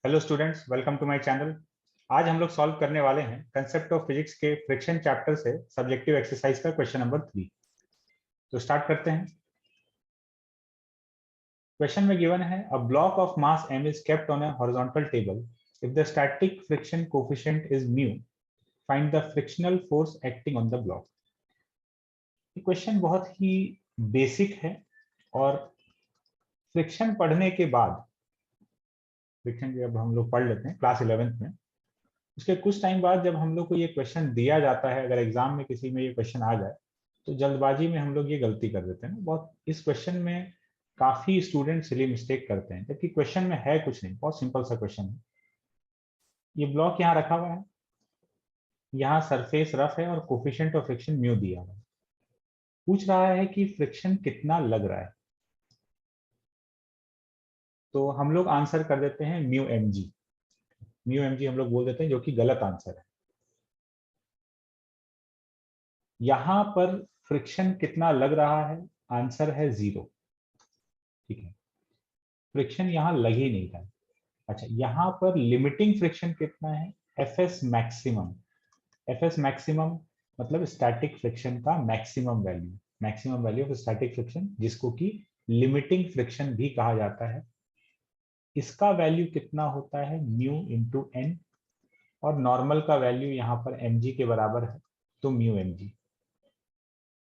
Hello students, welcome to my channel. आज हम लोग सॉल्व करने वाले हैं कंसेप्ट ऑफ फिजिक्स के फ्रिक्शन चैप्टर से सब्जेक्टिव एक्सरसाइज का क्वेश्चन नंबर 3। तो स्टार्ट करते हैं। क्वेश्चन में गिवन है a block of mass m is kept on a horizontal table. If the static friction coefficient is mu, find the frictional force acting on the block. ये question बहुत ही basic है और friction पढ़ने के बाद, फ्रिक्शन जब हम लोग पढ़ लेते हैं क्लास 11th में, उसके कुछ टाइम बाद जब हम लोग को ये क्वेश्चन दिया जाता है, अगर एग्जाम में किसी में ये क्वेश्चन आ जाए तो जल्दबाजी में हम लोग ये गलती कर देते हैं। बहुत इस क्वेश्चन में काफी स्टूडेंट सिली मिस्टेक करते हैं, जबकि क्वेश्चन में है कुछ नहीं, बहुत सिंपल सा क्वेश्चन है। ये ब्लॉक यहाँ रखा हुआ है, यहाँ सरफेस रफ है और कोफिशिएंट ऑफ फ्रिक्शन म्यू दिया हुआ है। पूछ रहा है कि फ्रिक्शन कितना लग रहा है, तो हम लोग आंसर कर देते हैं mu m g. Mu m g हम लोग बोल देते हैं, जो कि गलत आंसर है। यहां पर फ्रिक्शन कितना लग रहा है, आंसर है 0। ठीक है, फ्रिक्शन यहां लग ही नहीं रहा है। अच्छा, यहां पर लिमिटिंग फ्रिक्शन कितना है, F S maximum. F S maximum मतलब स्टैटिक फ्रिक्शन का maximum value, maximum value of static friction, जिसको कि लिमिटिंग फ्रिक्शन भी कहा जाता है। इसका वैल्यू कितना होता है, म्यू इंटू एन, और नॉर्मल का वैल्यू यहाँ पर एम जी के बराबर है, तो म्यू एम जी।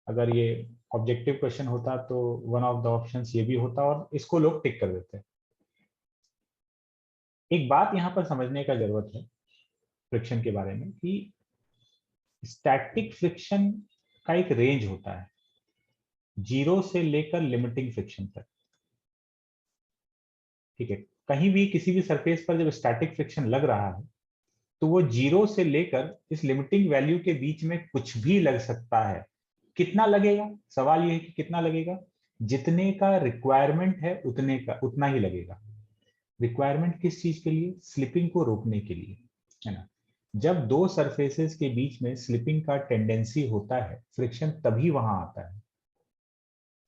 अगर ये ऑब्जेक्टिव क्वेश्चन होता तो वन ऑफ द ऑप्शंस ये भी होता और इसको लोग टिक कर देते। एक बात यहां पर समझने का जरूरत है फ्रिक्शन के बारे में कि स्टैटिक फ्रिक्शन का एक रेंज होता है, 0 से लेकर लिमिटिंग फ्रिक्शन तक। ठीक है, कहीं भी किसी भी सरफेस पर जब स्टैटिक फ्रिक्शन लग रहा है तो वो 0 से लेकर इस लिमिटिंग वैल्यू के बीच में कुछ भी लग सकता है। कितना लगेगा, सवाल ये है कि कितना लगेगा। जितने का रिक्वायरमेंट है उतने का उतना ही लगेगा। रिक्वायरमेंट किस चीज के लिए, स्लिपिंग को रोकने के लिए, है ना। जब दो सरफेसेस के बीच में स्लिपिंग का टेंडेंसी होता है, फ्रिक्शन तभी वहां आता है।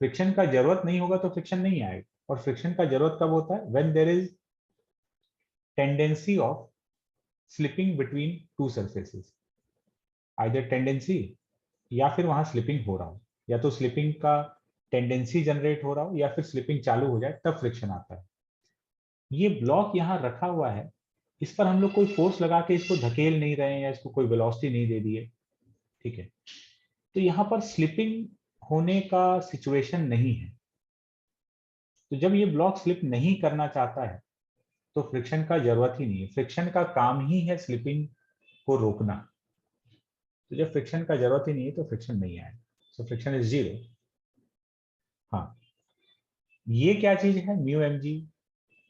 फ्रिक्शन का जरूरत नहीं होगा तो फ्रिक्शन नहीं आएगा। और फ्रिक्शन का जरूरत कब होता है, when there is tendency of slipping between two surfaces. Either tendency या फिर वहां स्लिपिंग हो रहा हो, या तो स्लिपिंग का टेंडेंसी जनरेट हो रहा हो या फिर स्लिपिंग चालू हो जाए, तब फ्रिक्शन आता है। ये ब्लॉक यहाँ रखा हुआ है, इस पर हम लोग कोई फोर्स लगा के इसको धकेल नहीं रहे हैं या इसको कोई वेलोसिटी नहीं दे दी है। ठीक है, तो यहाँ पर स्लिपिंग होने का सिचुएशन नहीं है। तो जब ये ब्लॉक स्लिप नहीं करना चाहता है तो फ्रिक्शन का जरूरत ही नहीं है। फ्रिक्शन का काम ही है स्लिपिंग को रोकना। तो जब फ्रिक्शन का जरूरत ही नहीं है तो फ्रिक्शन नहीं आएगा, सो फ्रिक्शन इज 0। हाँ, ये क्या चीज है, mu m g,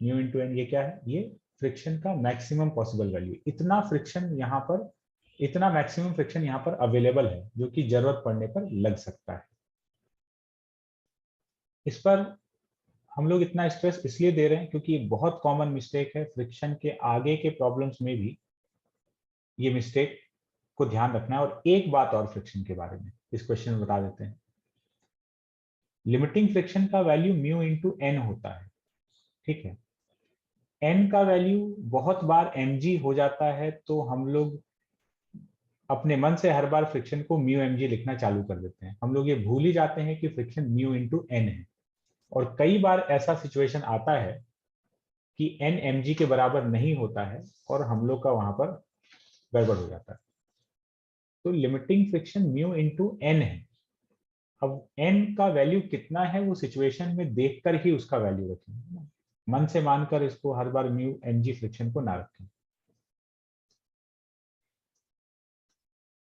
mu into N, ये क्या है, ये फ्रिक्शन का मैक्सिमम पॉसिबल वैल्यू। इतना फ्रिक्शन यहाँ पर, इतना मैक्सिमम फ्रिक्शन यहाँ पर अवेलेबल है जो कि जरूरत पड़ने पर लग सकता है। इस पर हम लोग इतना स्ट्रेस इसलिए दे रहे हैं क्योंकि ये बहुत कॉमन मिस्टेक है। फ्रिक्शन के आगे के प्रॉब्लम्स में भी ये मिस्टेक को ध्यान रखना है। और एक बात और फ्रिक्शन के बारे में इस क्वेश्चन में बता देते हैं, लिमिटिंग फ्रिक्शन का वैल्यू म्यू इंटू एन होता है। ठीक है, एन का वैल्यू बहुत बार mg हो जाता है, तो हम लोग अपने मन से हर बार फ्रिक्शन को म्यू mg लिखना चालू कर देते हैं। हम लोग ये भूल ही जाते हैं कि फ्रिक्शन म्यू इंटू एन है। और कई बार ऐसा सिचुएशन आता है कि एन mg के बराबर नहीं होता है और हम लोग का वहां पर गड़बड़ हो जाता है। तो limiting friction mu into N है। अब एन का वैल्यू कितना है वो सिचुएशन में देखकर ही उसका वैल्यू रखेंगे, मन से मानकर इसको हर बार म्यू mg फ्रिक्शन को ना रखें।